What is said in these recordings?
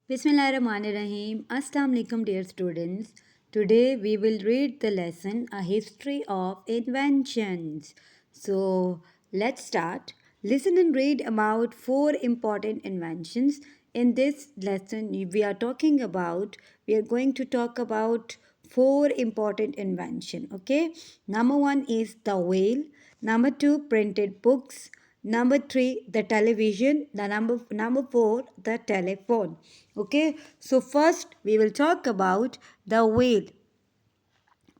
Bismillahirrahmanirrahim. Assalamu alaikum, dear students. Today we will read the lesson A History of Inventions. So let's start. Listen and read about four important inventions. In this lesson, we are going to talk about four important invention. Okay. Number one is the whale. Number two, printed books. Number three, the television. The number four, the telephone. Okay, so first we will talk about the whale.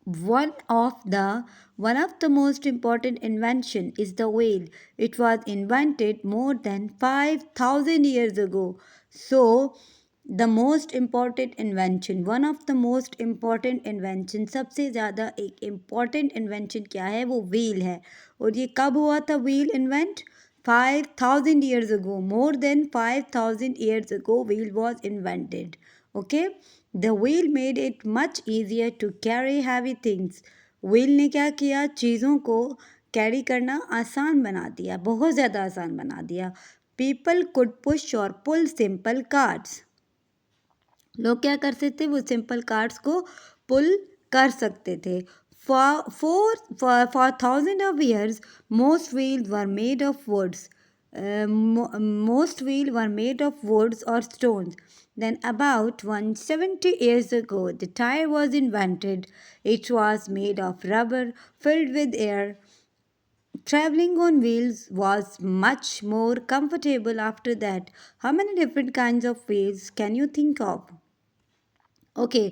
One of the most important invention is the whale. It was invented more than 5,000 years ago. So the most important invention, one of the most important invention, सबसे ज़्यादा एक important invention क्या है, वो wheel है. और ये कब हुआ था wheel invent? 5,000 years ago. More than 5,000 years ago wheel was invented. Okay, the wheel made it much easier to carry heavy things. wheel ने क्या किया, चीज़ों को कैरी करना आसान बना दिया, बहुत ज़्यादा आसान बना दिया. People could push or pull simple carts. लोग क्या कर सकते थे, वो सिंपल कार्ड्स को पुल कर सकते थे. For thousands of years, most wheels were made of woods. Most wheels were made of woods or stones. Then, about 170 years ago, the tire was invented. It was made of rubber filled with air. Traveling on wheels was much more comfortable after that. How many different kinds of wheels can you think of? Okay,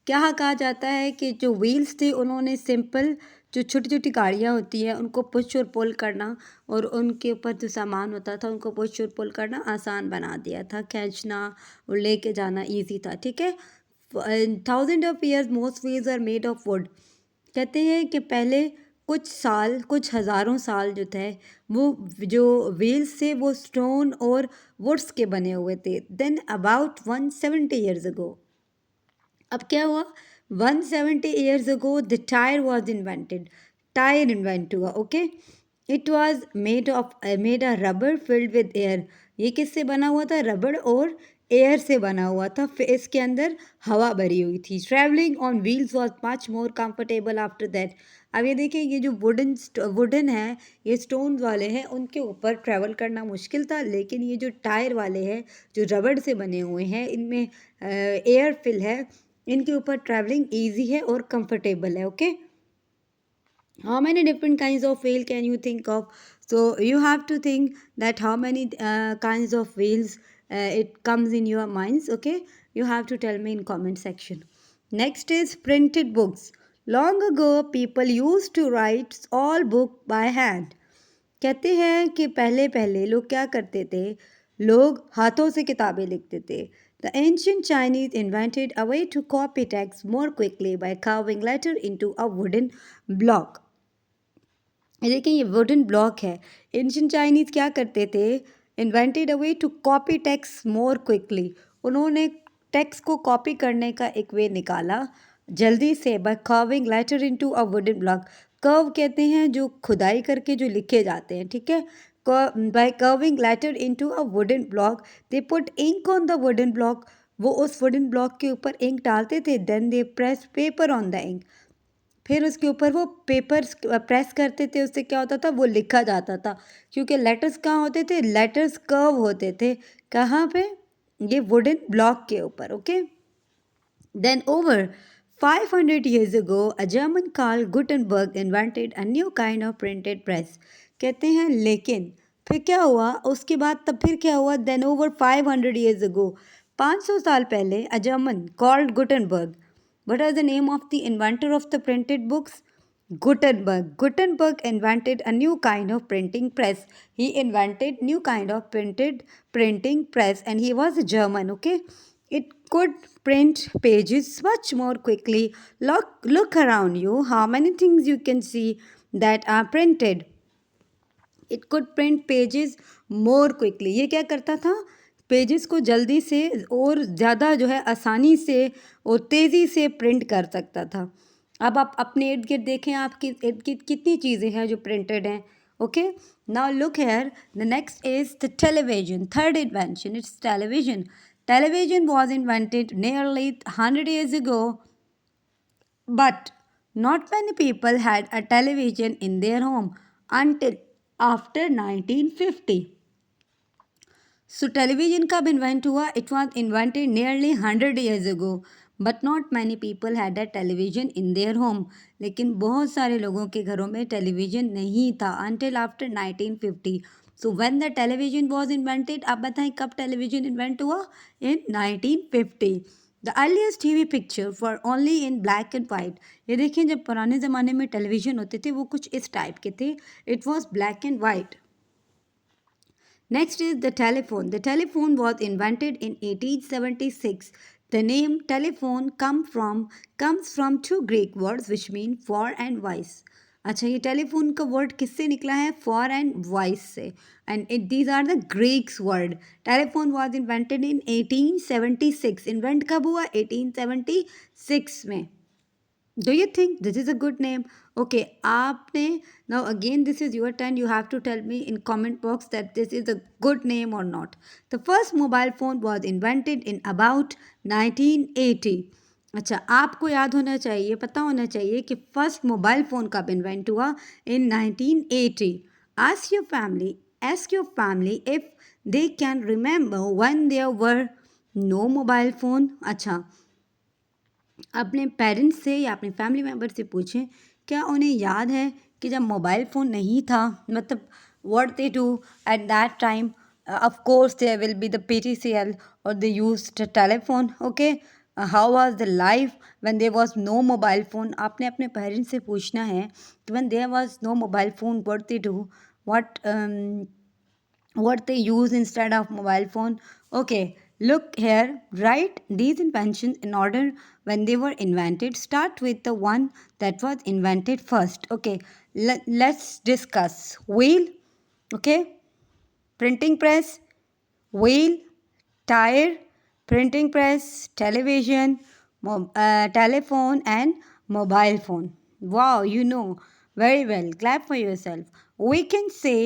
क्या कहा जाता है कि जो wheels थे उन्होंने simple जो छोटी छोटी गाड़ियाँ होती हैं उनको पुश और पुल करना और उनके ऊपर जो सामान होता था उनको पुश और पुल करना आसान बना दिया था, खींचना और लेके जाना इजी था. ठीक है. 1000 of years most wheels are made of wood. कहते हैं कि पहले कुछ हज़ारों साल जो थे वो जो व्हील्स थे वो स्टोन और वुड्स के बने हुए थे. देन अबाउट 170 ईयर्स अगो, अब क्या हुआ, 170 years ago the tyre was invented. Tyre invent हुआ. Okay, it was made a rubber filled with air. ये किससे बना हुआ था, रबड़ और एयर से बना हुआ था, फिर इसके अंदर हवा भरी हुई थी. Travelling on wheels was much more comfortable after that. अब ये देखिए, ये जो वुडन है, ये स्टोन वाले हैं, उनके ऊपर ट्रैवल करना मुश्किल था, लेकिन ये जो टायर वाले हैं जो रबड़ से बने हुए हैं, इनमें एयर फिल है, इनके ऊपर ट्रैवलिंग ईजी है और कंफर्टेबल है. Okay, how many different kinds of wheel can you think of? So you have to think that how many kinds of wheels it comes in your minds. Okay, you have to tell me in comment section. Next is printed books. Long ago people used to write all book by hand. कहते हैं कि पहले पहले लोग क्या करते थे, लोग हाथों से किताबें लिखते थे. The ancient Chinese invented a way to copy text more quickly by carving letter into a wooden block. ये देखिए, ये वुडन ब्लॉक है. एंशियंट चाइनीज़ क्या करते थे, invented a way to copy text more quickly. उन्होंने टेक्स्ट को copy करने का एक वे निकाला जल्दी से, by carving letter into a wooden block. Carve कहते हैं जो खुदाई करके जो लिखे जाते हैं. ठीक है, by carving letter into a wooden block they put ink on the wooden block. वो उस वुडन ब्लॉक के ऊपर इंक डालते थे. Then they press paper on the ink. फिर उसके ऊपर वो पेपर्स प्रेस करते थे, उससे क्या होता था, वो लिखा जाता था. क्योंकि लेटर्स कहाँ होते थे, लेटर्स कर्व होते थे. कहाँ पे, ये वुडन ब्लॉक के ऊपर. Okay, then over 500 years ago a German Carl Gutenberg invented a new kind of printed press. कहते हैं लेकिन फिर क्या हुआ उसके बाद, तब फिर क्या हुआ, देन ओवर 500 years ago, 500 साल पहले, a German called Gutenberg. What was the name of the inventor of the printed books? Gutenberg. Gutenberg invented a new kind of printing press. He invented new kind of printing press, and he was a German. Okay, it could print pages much more quickly. Look around you. How many things you can see that are printed? It could print pages more quickly. ये क्या करता था, pages को जल्दी से और ज़्यादा जो है आसानी से और तेज़ी से प्रिंट कर सकता था. अब आप अपने इर्द गिर्द देखें, आपकी इर्द गिर्द कितनी चीज़ें हैं जो प्रिंटेड हैं. Okay, now look here, the next is the television. Third invention, it's television. Television was invented nearly 100 years ago, but not many people had a television in their home until after 1950. So television कब invent हुआ? It was invented nearly 100 years ago, but not many people had a television in their home. लेकिन बहुत सारे लोगों के घरों में television नहीं था until after 1950. So when the television was invented, आप बताएं कब टेलीविज़न इन्वेंट हुआ? In 1950. The earliest TV picture were only in black and white. ये देखिए जब पुराने ज़माने में टेलीविज़न होते थे वो कुछ इस टाइप के थे. It was black and white. Next is the telephone. The telephone was invented in 1876. The name telephone comes from two Greek words which mean for and voice. अच्छा ये टेलीफोन का वर्ड किससे निकला है? फॉर एंड वॉइस से. And these are the Greeks word. Telephone was invented in 1876. Invent कब हुआ? 1876 में. Do you think this is a good name? Okay, aapne now again this is your turn. You have to tell me in comment box that this is a good name or not. The first mobile phone was invented in about 1980. अच्छा आपको याद होना चाहिए, पता होना चाहिए कि first mobile phone कब इन्वेंट हुआ? इन 1980. Ask your family if they can remember when there were no mobile phone. अच्छा अपने पेरेंट्स से या अपने फैमिली मेम्बर से पूछें क्या उन्हें याद है कि जब मोबाइल फ़ोन नहीं था, मतलब what they do at that time. Of course there will be the PTCL और they used telephone. Okay, how was the life when there was no mobile phone? आपने अपने पेरेंट्स से पूछना है कि when there was no mobile phone what they do, what what they use instead of mobile phone. Okay, look here, write these inventions in order when they were invented. Start with the one that was invented first. Okay, let's discuss wheel. Okay, printing press, wheel, tire, printing press, television, telephone, and mobile phone. Wow, you know very well. Clap for yourself. We can say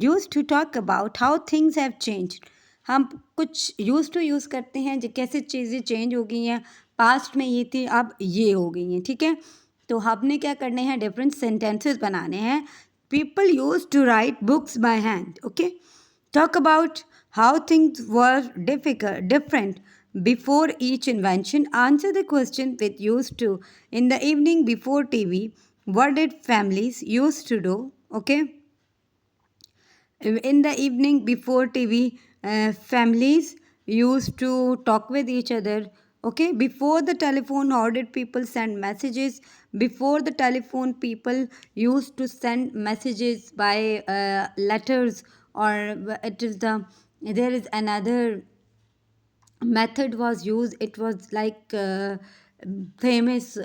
used to talk about how things have changed. हम कुछ use to use करते हैं जो कैसे चीज़ें change हो गई हैं. पास्ट में ये थी, अब ये हो गई हैं. ठीक है, तो हमने क्या करने हैं? डिफरेंट सेंटेंसेस बनाने हैं. People use to write books by hand. Okay, talk about how things were different before each invention. Answer the question with used to. In the evening before TV, what did families used to do? Okay, in the evening before TV, families used to talk with each other. Okay, before the telephone, how did people send messages? Before the telephone, people used to send messages by letters, or it is the there is another method was used. It was like famous